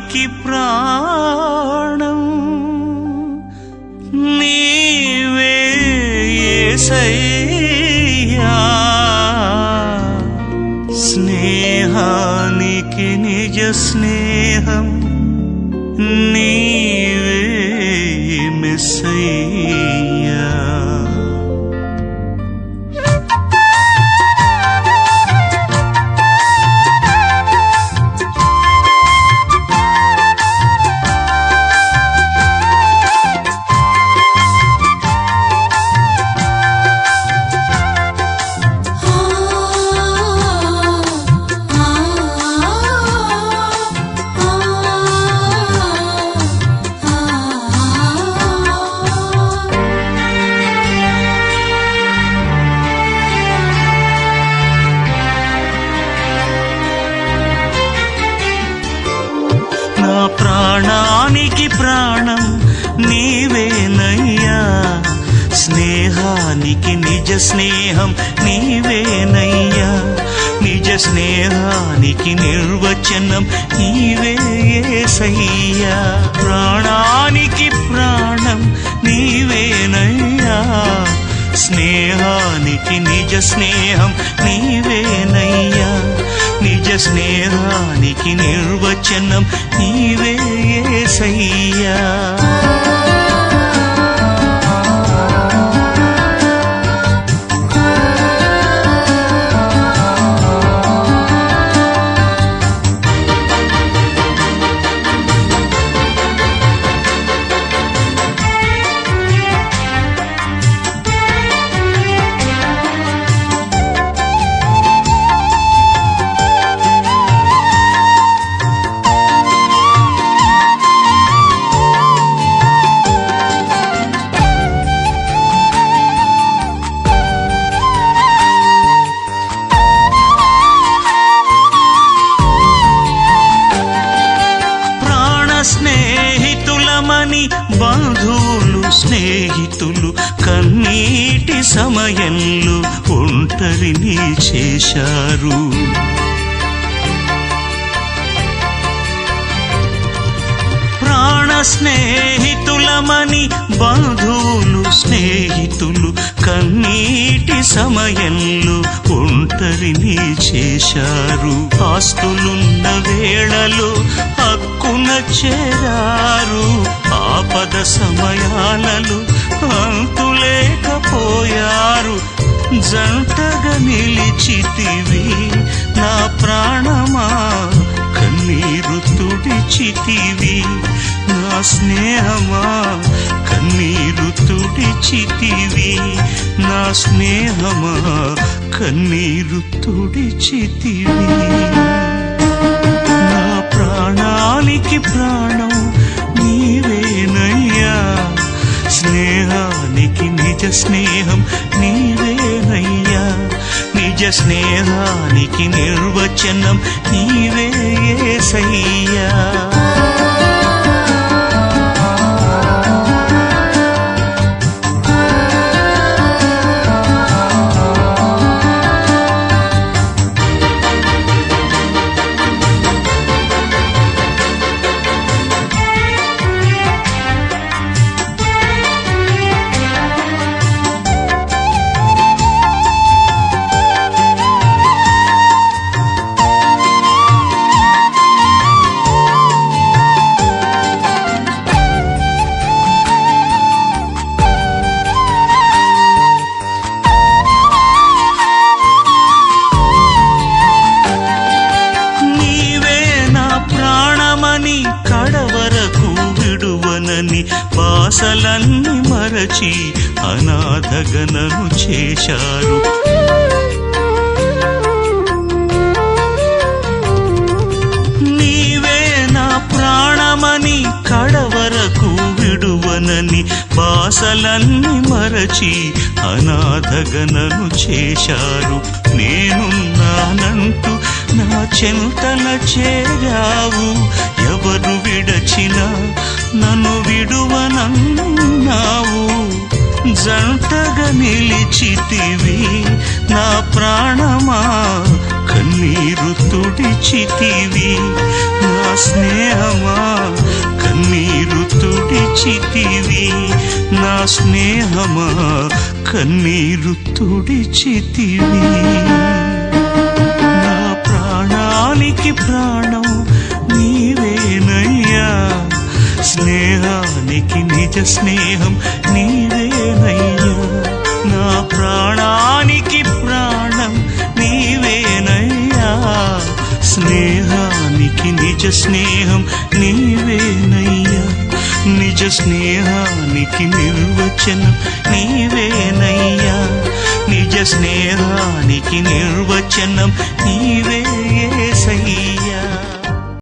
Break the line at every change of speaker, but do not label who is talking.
ప్రాణానికి ప్రాణం నీవే యేసయ్యా స్నేహానికి నిజ స్నేహం నీవే మెస్సయ్యా ప్రాణానికి ప్రాణం నీవేనయ్యా స్నేహానికి నిజ స్నేహం నీవేనయ్యా నిజ స్నేహానికి నిర్వచనం నీవే యేసయ్యా ప్రాణానికి ప్రాణం నీవేనయ్యా స్నేహానికి నిజ స్నేహం నీవేనయ్యా నిజ స్నేహానికి నిర్వచనం నీవే యేసయ్యా స్నేహితులమని బంధువులు స్నేహితులు కన్నీటి సమయంలో ఒంటరిని చేశారు ప్రాణ స్నేహితులమని బంధువులు స్నేహితులు కన్నీటి సమయంలో ఒంటరిని చేశారు ఆస్తులున్న వేళలో హక్కున చేరారు ఆపద సమయాలలో అంతులేకపోయారు జంటగా నిలిచితివి నా ప్రాణమా కన్నీరు తుడిచితివి నా స్నేహమా కన్నీరు తుడిచితివి నా స్నేహమా కన్నీరు తుడిచితివి నా ప్రాణానికి ప్రాణం నీవేనయ్యా స్నేహానికి నిజ స్నేహం నీవేనయ్యా నిజ స్నేహానికి నిర్వచనం నీవే యేసయ్యా కడవరకు విడువనని బాసలన్నీ మరచి అనాథగనను చేశారు నీవే నా ప్రాణమని కడవరకు విడువనని బాసలన్నీ మరచి అనాథగనను చేశారు నేనున్నానంటూ నా చెంతన చేరావు ఎవరు విడచినా నన్ను విడువనన్నావు జంటగా నిలిచితివి నా ప్రాణమా కన్నీరు తుడిచితివి నా స్నేహమా కన్నీరు తుడిచితివి నా స్నేహమా కన్నీరు తుడిచితివి నా ప్రాణానికి ప్రాణం నీవేనయ్యా స్నేహానికి నిజ స్నేహం నీవేనయ్యా నా ప్రాణానికి ప్రాణం నీవేనయ్యా స్నేహానికి నిజ స్నేహం నీవేనయ్యా నిజ స్నేహానికి నిర్వచనం నీవేనయ్యా నిజ స్నేహానికి నిర్వచనం నీవే యేసయ్యా